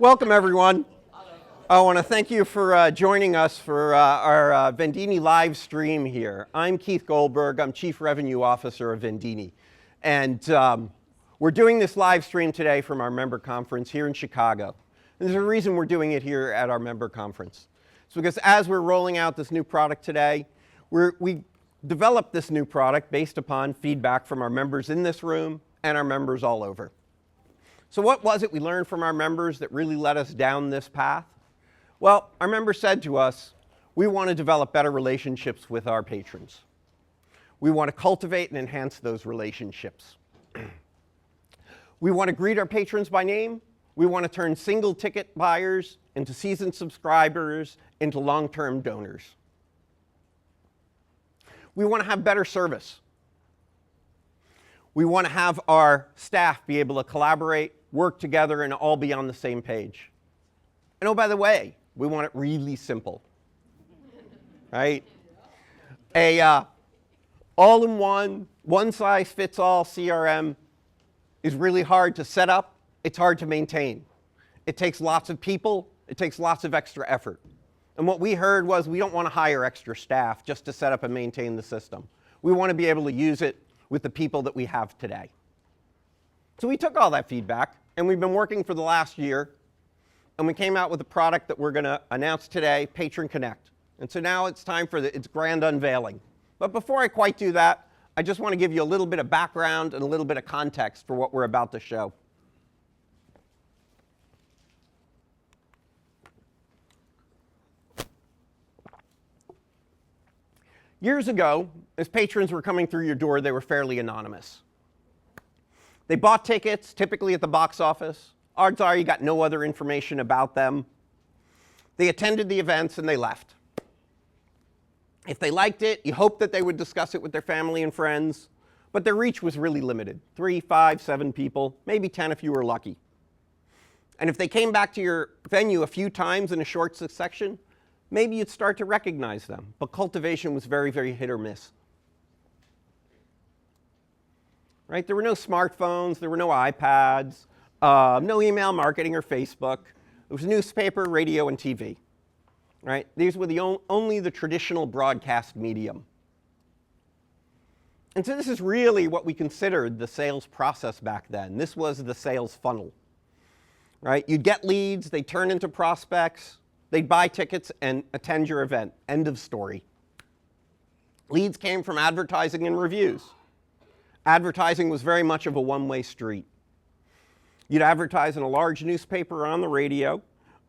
Welcome, everyone. I want to thank you for joining us for our Vendini live stream here. I'm Keith Goldberg. I'm Chief Revenue Officer of Vendini. And we're doing this live stream today from our member conference here in Chicago. And there's a reason we're doing it here at our member conference. It's because as we're rolling out this new product today, we developed this new product based upon feedback from our members in this room and our members all over. So what was it we learned from our members that really led us down this path? Well, our members said to us, we want to develop better relationships with our patrons. We want to cultivate and enhance those relationships. We want to greet our patrons by name. We want to turn single ticket buyers into seasoned subscribers, into long-term donors. We want to have better service. We want to have our staff be able to collaborate, work together, and all be on the same page. And oh, by the way, we want it really simple, right? A all-in-one, one-size-fits-all CRM is really hard to set up. It's hard to maintain. It takes lots of people. It takes lots of extra effort. And what we heard was we don't want to hire extra staff just to set up and maintain the system. We want to be able to use it with the people that we have today. So we took all that feedback, and we've been working for the last year, and we came out with a product that we're going to announce today, Patron Connect. And so now it's time for its grand unveiling. But before I quite do that, I just want to give you a little bit of background and a little bit of context for what we're about to show. Years ago, as patrons were coming through your door, they were fairly anonymous. They bought tickets, typically at the box office. Odds are you got no other information about them. They attended the events and they left. If they liked it, you hoped that they would discuss it with their family and friends, but their reach was really limited. 3, 5, 7 people, maybe 10 if you were lucky. And if they came back to your venue a few times in a short succession, maybe you'd start to recognize them. But cultivation was very, very hit or miss. Right? There were no smartphones, there were no iPads, no email marketing or Facebook. It was newspaper, radio, and TV. Right? These were only the traditional broadcast medium. And so this is really what we considered the sales process back then. This was the sales funnel. Right? You'd get leads, they'd turn into prospects, they'd buy tickets and attend your event. End of story. Leads came from advertising and reviews. Advertising was very much of a one-way street. You'd advertise in a large newspaper or on the radio,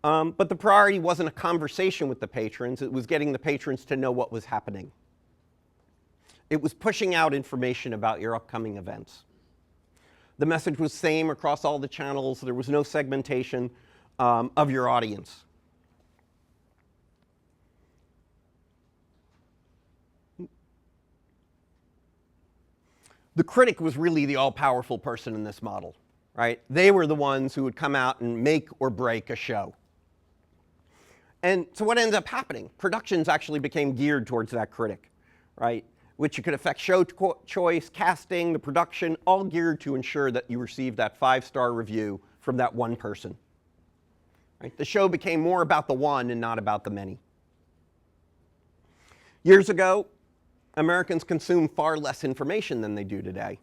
but the priority wasn't a conversation with the patrons. It was getting the patrons to know what was happening. It was pushing out information about your upcoming events. The message was same across all the channels. There was no segmentation of your audience. The critic was really the all-powerful person in this model, right? They were the ones who would come out and make or break a show. And so what ended up happening? Productions actually became geared towards that critic, right? Which could affect show choice, casting, the production, all geared to ensure that you receive that 5-star review from that one person. Right? The show became more about the one and not about the many. Years ago, Americans consumed far less information than they do today.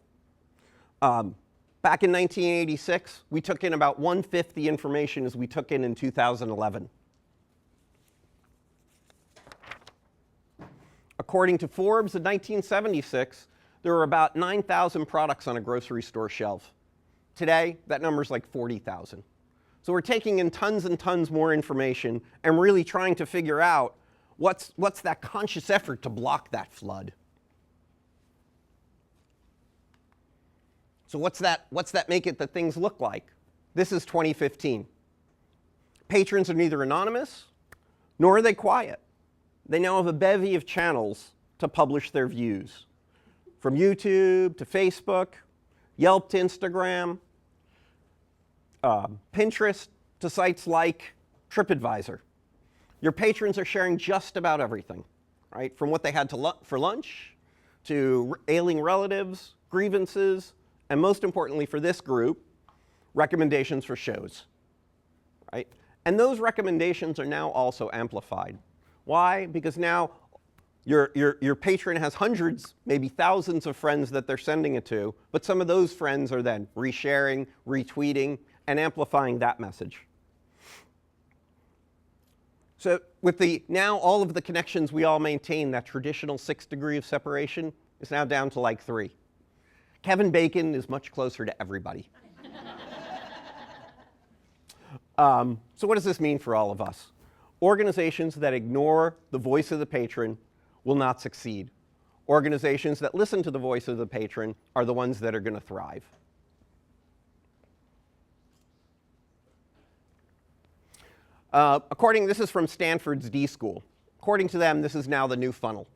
Back in 1986, we took in about 1/5 the information as we took in 2011. According to Forbes, in 1976, there were about 9,000 products on a grocery store shelf. Today, that number's like 40,000. So we're taking in tons and tons more information and really trying to figure out what's that conscious effort to block that flood? So what's that make it that things look like? This is 2015. Patrons are neither anonymous, nor are they quiet. They now have a bevy of channels to publish their views. From YouTube to Facebook, Yelp to Instagram, Pinterest to sites like TripAdvisor. Your patrons are sharing just about everything, right? From what they had for lunch, to ailing relatives, grievances, and most importantly for this group, recommendations for shows. right? And those recommendations are now also amplified. Why? Because now your patron has hundreds, maybe thousands of friends that they're sending it to, but some of those friends are then resharing, retweeting, and amplifying that message. So with now all of the connections we all maintain, that traditional 6 degree of separation is now down to like 3. Kevin Bacon is much closer to everybody. So what does this mean for all of us? Organizations that ignore the voice of the patron will not succeed. Organizations that listen to the voice of the patron are the ones that are going to thrive. This is from Stanford's D School. According to them, this is now the new funnel.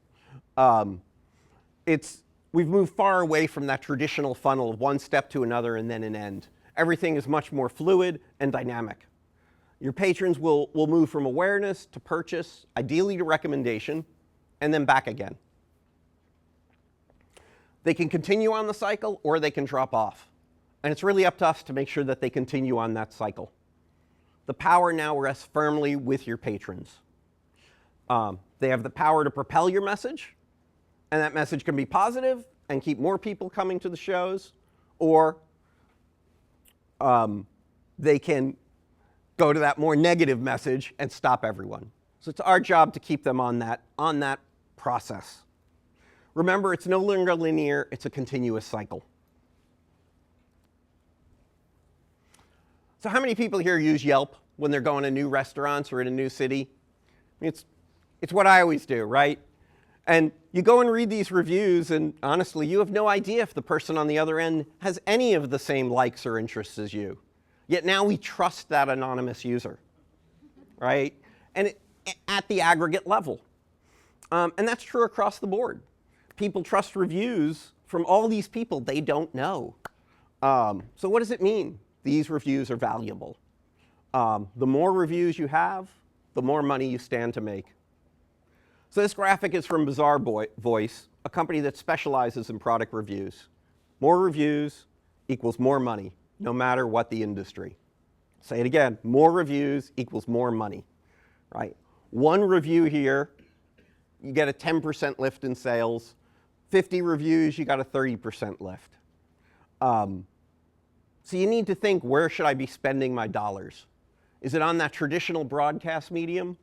We've moved far away from that traditional funnel of one step to another and then an end. Everything is much more fluid and dynamic. Your patrons will move from awareness to purchase, ideally to recommendation, and then back again. They can continue on the cycle or they can drop off. And it's really up to us to make sure that they continue on that cycle. The power now rests firmly with your patrons. They have the power to propel your message, and that message can be positive and keep more people coming to the shows, or they can go to that more negative message and stop everyone. So it's our job to keep them on that process. Remember, it's no longer linear, it's a continuous cycle. So how many people here use Yelp when they're going to new restaurants or in a new city? I mean, it's what I always do, right? And you go and read these reviews, and honestly, you have no idea if the person on the other end has any of the same likes or interests as you. Yet now we trust that anonymous user, right? And at the aggregate level. And that's true across the board. People trust reviews from all these people they don't know. So what does it mean? These reviews are valuable. The more reviews you have, the more money you stand to make. So this graphic is from Bazaar Voice, a company that specializes in product reviews. More reviews equals more money, no matter what the industry. Say it again, more reviews equals more money, right? One review here, you get a 10% lift in sales. 50 reviews, you got a 30% lift. So you need to think, where should I be spending my dollars? Is it on that traditional broadcast medium?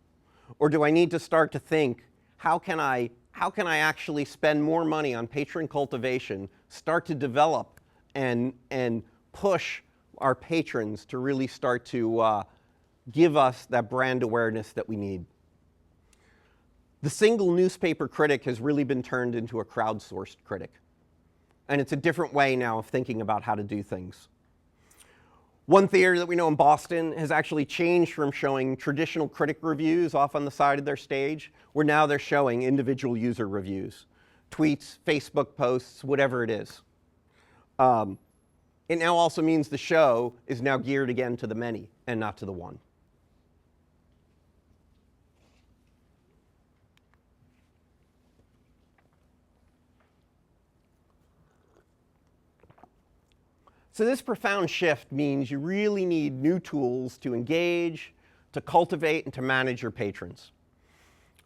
Or do I need to start to think, how can I actually spend more money on patron cultivation, start to develop and push our patrons to really start to give us that brand awareness that we need? The single newspaper critic has really been turned into a crowdsourced critic. And it's a different way now of thinking about how to do things. One theater that we know in Boston has actually changed from showing traditional critic reviews off on the side of their stage, where now they're showing individual user reviews, tweets, Facebook posts, whatever it is. It now also means the show is now geared again to the many and not to the one. So this profound shift means you really need new tools to engage, to cultivate, and to manage your patrons.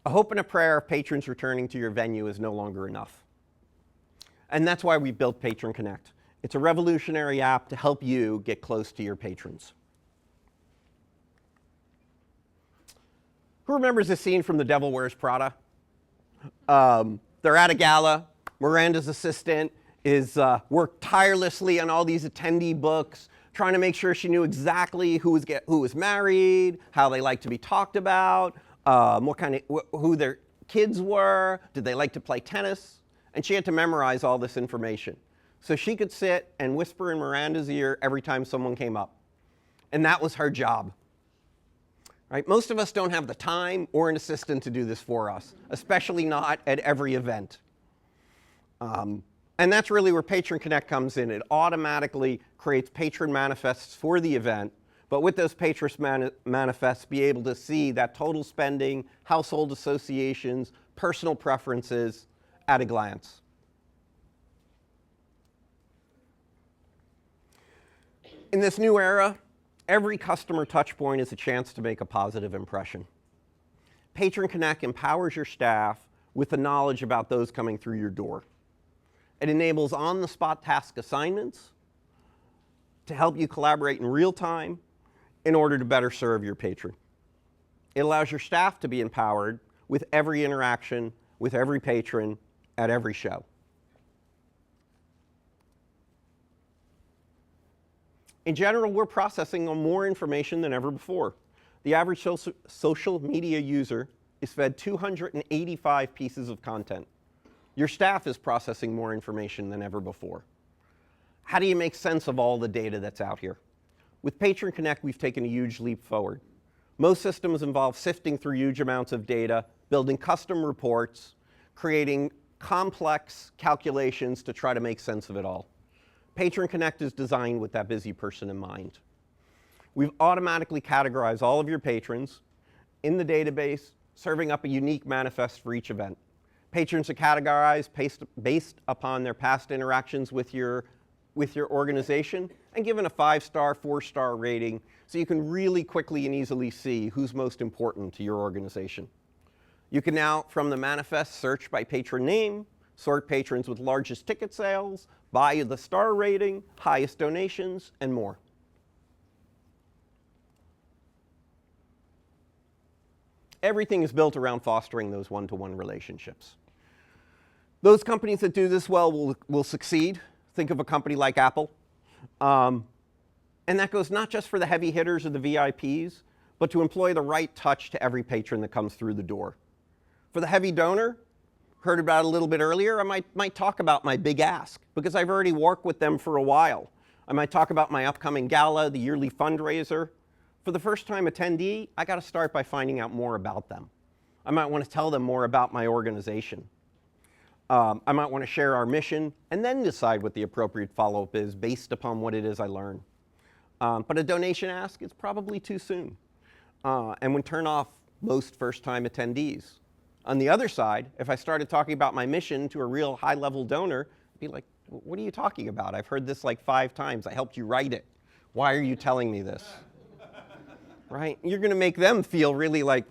A hope and a prayer of patrons returning to your venue is no longer enough. And that's why we built Patron Connect. It's a revolutionary app to help you get close to your patrons. Who remembers the scene from The Devil Wears Prada? They're at a gala. Miranda's assistant is worked tirelessly on all these attendee books, trying to make sure she knew exactly who was married, how they like to be talked about, who their kids were, did they like to play tennis, and she had to memorize all this information. So she could sit and whisper in Miranda's ear every time someone came up. And that was her job. Right? Most of us don't have the time or an assistant to do this for us, especially not at every event. And that's really where Patron Connect comes in. It automatically creates patron manifests for the event, but with those patron manifests, be able to see that total spending, household associations, personal preferences at a glance. In this new era, Every customer touch point is a chance to make a positive impression. Patron Connect empowers your staff with the knowledge about those coming through your door. It enables on-the-spot task assignments to help you collaborate in real time in order to better serve your patron. It allows your staff to be empowered with every interaction with every patron at every show. In general, we're processing more information than ever before. The average social media user is fed 285 pieces of content. Your staff is processing more information than ever before. How do you make sense of all the data that's out here? With Patron Connect, we've taken a huge leap forward. Most systems involve sifting through huge amounts of data, building custom reports, creating complex calculations to try to make sense of it all. Patron Connect is designed with that busy person in mind. We've automatically categorized all of your patrons in the database, serving up a unique manifest for each event. Patrons are categorized based upon their past interactions with your organization and given a 5-star, 4-star rating so you can really quickly and easily see who's most important to your organization. You can now, from the manifest, search by patron name, sort patrons with largest ticket sales, by the star rating, highest donations, and more. Everything is built around fostering those one-to-one relationships. Those companies that do this well will succeed. Think of a company like Apple. And that goes not just for the heavy hitters or the VIPs, but to employ the right touch to every patron that comes through the door. For the heavy donor, heard about it a little bit earlier, I might talk about my big ask, because I've already worked with them for a while. I might talk about my upcoming gala, the yearly fundraiser. For the first-time attendee, I got to start by finding out more about them. I might want to tell them more about my organization. I might want to share our mission and then decide what the appropriate follow-up is based upon what it is I learn. But a donation ask is probably too soon and would turn off most first-time attendees. On the other side, if I started talking about my mission to a real high-level donor, I'd be like, what are you talking about? I've heard this like 5 times. I helped you write it. Why are you telling me this? Right? You're going to make them feel really like,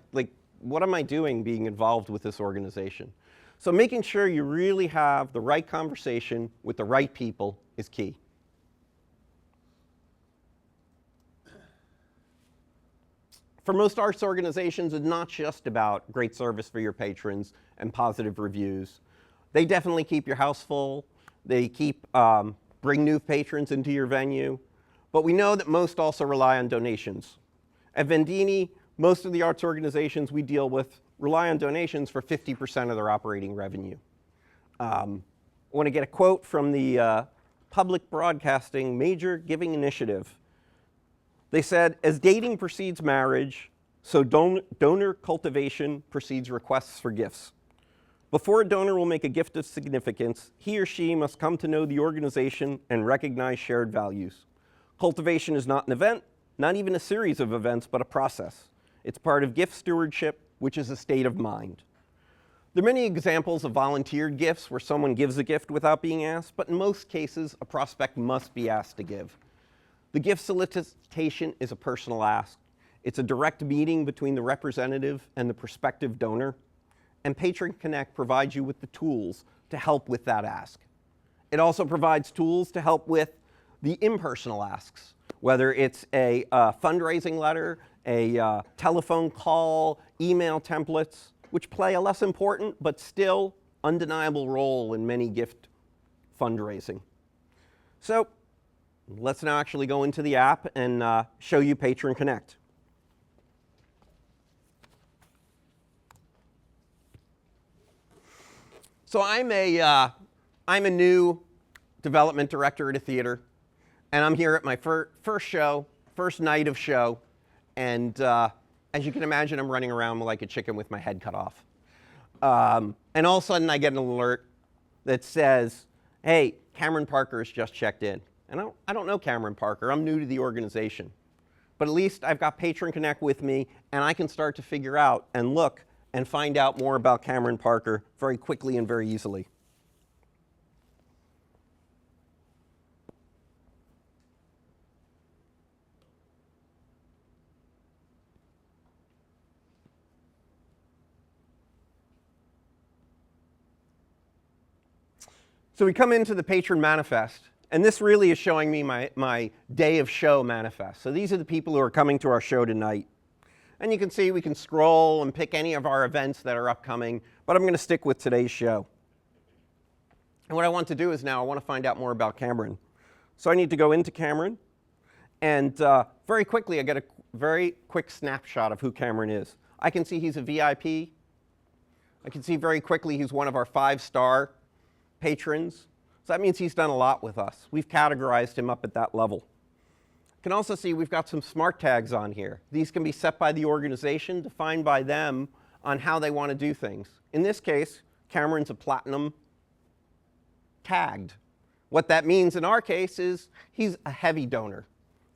what am I doing being involved with this organization? So making sure you really have the right conversation with the right people is key. For most arts organizations, it's not just about great service for your patrons and positive reviews. They definitely keep your house full. They bring new patrons into your venue. But we know that most also rely on donations. At Vendini, most of the arts organizations we deal with rely on donations for 50% of their operating revenue. I want to get a quote from the Public Broadcasting Major Giving Initiative. They said, as dating precedes marriage, so donor cultivation precedes requests for gifts. Before a donor will make a gift of significance, he or she must come to know the organization and recognize shared values. Cultivation is not an event, not even a series of events, but a process. It's part of gift stewardship, which is a state of mind. There are many examples of volunteered gifts where someone gives a gift without being asked, but in most cases, a prospect must be asked to give. The gift solicitation is a personal ask. It's a direct meeting between the representative and the prospective donor, and Patron Connect provides you with the tools to help with that ask. It also provides tools to help with the impersonal asks, whether it's a fundraising letter, a telephone call, email templates, which play a less important but still undeniable role in many gift fundraising. So let's now actually go into the app and show you Patron Connect. So I'm a new development director at a theater, and I'm here at my first night of show, and as you can imagine, I'm running around like a chicken with my head cut off. And all of a sudden, I get an alert that says, hey, Cameron Parker has just checked in. And I don't know Cameron Parker. I'm new to the organization. But at least I've got Patron Connect with me, and I can start to figure out and look and find out more about Cameron Parker very quickly and very easily. So we come into the patron manifest, and this really is showing me my day of show manifest. So these are the people who are coming to our show tonight. And you can see we can scroll and pick any of our events that are upcoming, but I'm going to stick with today's show. And what I want to do is now I want to find out more about Cameron. So I need to go into Cameron, and very quickly I get a very quick snapshot of who Cameron is. I can see he's a VIP. I can see very quickly he's one of our 5-star patrons. So that means he's done a lot with us. We've categorized him up at that level. You can also see we've got some smart tags on here. These can be set by the organization, defined by them on how they want to do things. In this case, Cameron's a platinum tagged. What that means in our case is he's a heavy donor.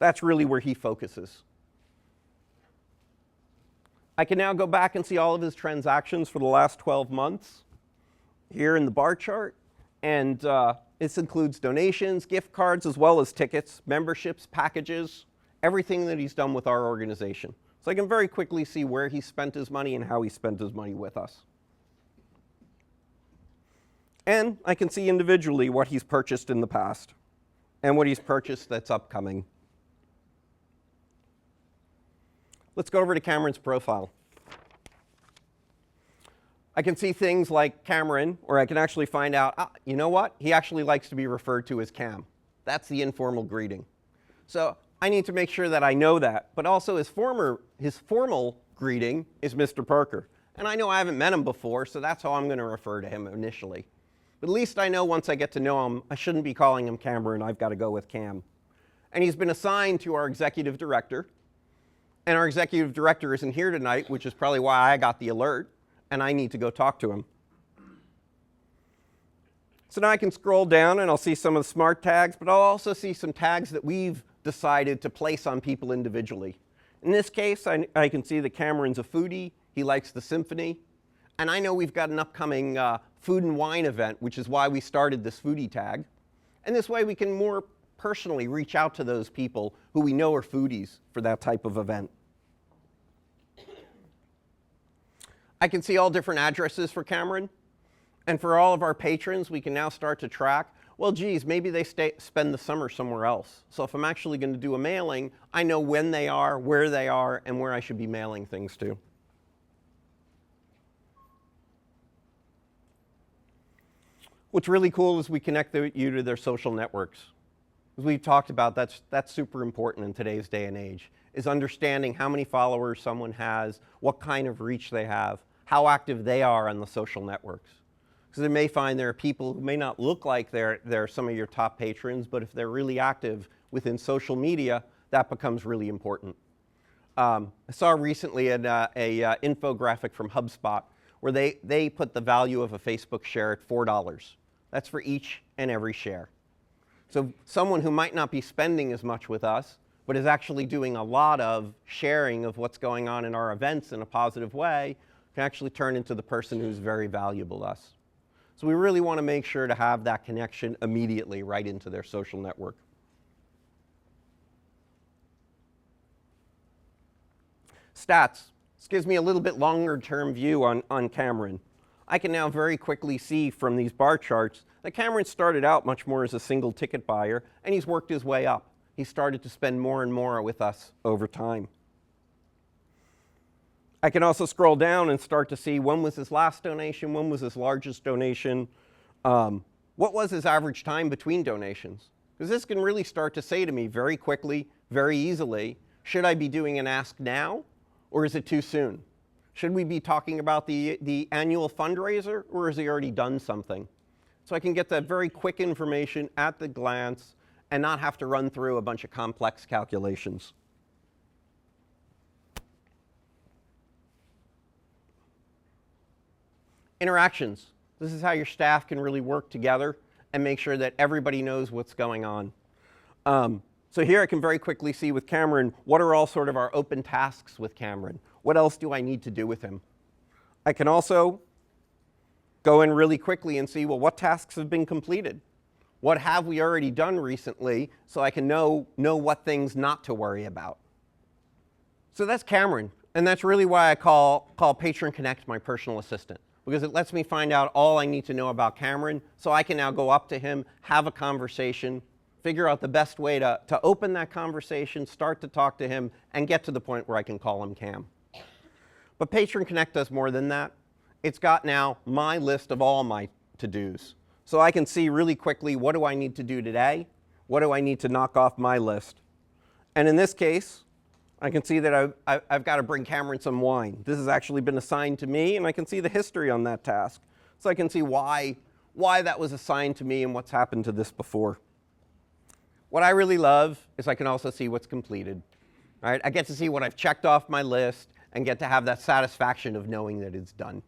That's really where he focuses. I can now go back and see all of his transactions for the last 12 months here in the bar chart. And this includes donations, gift cards, as well as tickets, memberships, packages, everything that he's done with our organization. So I can very quickly see where he spent his money and how he spent his money with us. And I can see individually what he's purchased in the past and what he's purchased that's upcoming. Let's go over to Cameron's profile. I can see things like Cameron, or I can actually find out, you know what? He actually likes to be referred to as Cam. That's the informal greeting. So I need to make sure that I know that. But also his formal greeting is Mr. Parker. And I know I haven't met him before, so that's how I'm going to refer to him initially. But at least I know once I get to know him, I shouldn't be calling him Cameron. I've got to go with Cam. And he's been assigned to our executive director. And our executive director isn't here tonight, which is probably why I got the alert. And I need to go talk to him. So now I can scroll down and I'll see some of the smart tags, but I'll also see some tags that we've decided to place on people individually. In this case, I can see that Cameron's a foodie. He likes the symphony. And I know we've got an upcoming food and wine event, which is why we started this foodie tag. And this way we can more personally reach out to those people who we know are foodies for that type of event. I can see all different addresses for Cameron. And for all of our patrons, we can now start to track, well, geez, maybe they spend the summer somewhere else. So if I'm actually going to do a mailing, I know when they are, and where I should be mailing things to. What's really cool is we connect you to their social networks. As we've talked about, that's super important in today's day and age, is understanding how many followers someone has, what kind of reach they have, how active they are on the social networks. Because you may find there are people who may not look like they're some of your top patrons, but if they're really active within social media, that becomes really important. I saw recently an infographic from HubSpot where they put the value of a Facebook share at $4. That's for each and every share. So someone who might not be spending as much with us, but is actually doing a lot of sharing of what's going on in our events in a positive way, can actually turn into the person who's very valuable to us. So we really want to make sure to have that connection immediately right into their social network. Stats. This gives me a little bit longer term view on Cameron. I can now very quickly see from these bar charts that Cameron started out much more as a single ticket buyer, and he's worked his way up. He started to spend more and more with us over time. I can also scroll down and start to see when was his last donation, when was his largest donation, what was his average time between donations. Because this can really start to say to me very quickly, very easily, should I be doing an ask now, or is it too soon? Should we be talking about the annual fundraiser, or has he already done something? So I can get that very quick information at the glance and not have to run through a bunch of complex calculations. Interactions. This is how your staff can really work together and make sure that everybody knows what's going on. So here I can very quickly see with Cameron, what are all sort of our open tasks with Cameron? What else do I need to do with him? I can also go in really quickly and see, well, what tasks have been completed? What have we already done recently so I can know what things not to worry about? So that's Cameron, and that's really why I call Patron Connect my personal assistant. because it lets me find out all I need to know about Cameron, so I can now go up to him, have a conversation, figure out the best way to open that conversation, start to talk to him, and get to the point where I can call him Cam. But Patron Connect does more than that. It's got now my list of all my to-dos. So I can see really quickly, what do I need to do today? What do I need to knock off my list? And in this case, I can see that I've got to bring Cameron some wine. This has actually been assigned to me, and I can see the history on that task. So I can see why that was assigned to me and what's happened to this before. What I really love is I can also see what's completed. All right? I get to see what I've checked off my list and get to have that satisfaction of knowing that it's done.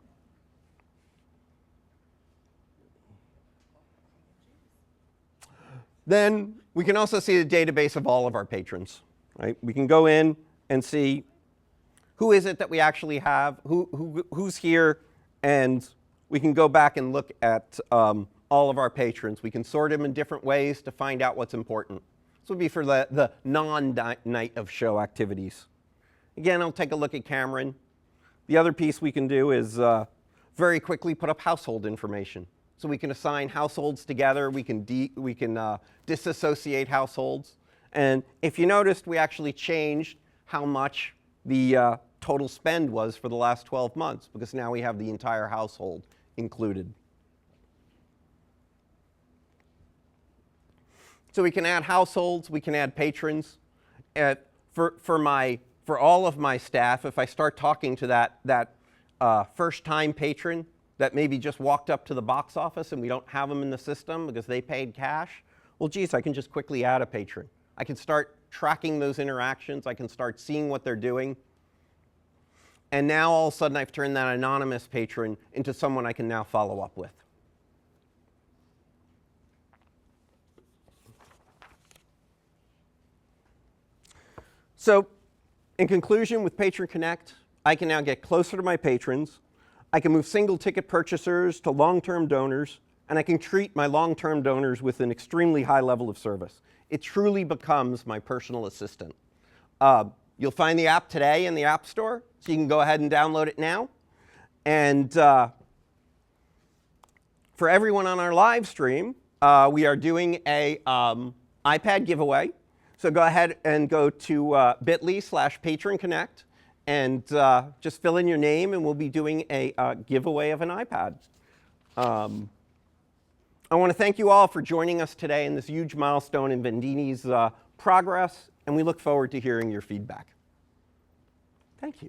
Then we can also see the database of all of our patrons. Right? We can go in and see who is it that we actually have, who's here, and we can go back and look at all of our patrons. We can sort them in different ways to find out what's important. This would be for the non-night of show activities. Again, I'll take a look at Cameron. The other piece we can do is very quickly put up household information. So we can assign households together. We can disassociate households. And if you noticed, we actually changed how much the total spend was for the last 12 months, because now we have the entire household included. So we can add households. We can add patrons. For all of my staff, if I start talking to that first-time patron that maybe just walked up to the box office and we don't have them in the system because they paid cash, well, geez, I can just quickly add a patron. I can start tracking those interactions. I can start seeing what they're doing. And now, all of a sudden, I've turned that anonymous patron into someone I can now follow up with. So, in conclusion, with Patron Connect, I can now get closer to my patrons. I can move single-ticket purchasers to long-term donors, and I can treat my long-term donors with an extremely high level of service. It truly becomes my personal assistant. You'll find the app today in the App Store, so you can go ahead and download it now. And for everyone on our live stream, we are doing a iPad giveaway. So go ahead and go to bit.ly/Patron Connect and just fill in your name, and we'll be doing a giveaway of an iPad. I want to thank you all for joining us today in this huge milestone in Vendini's progress, and we look forward to hearing your feedback. Thank you.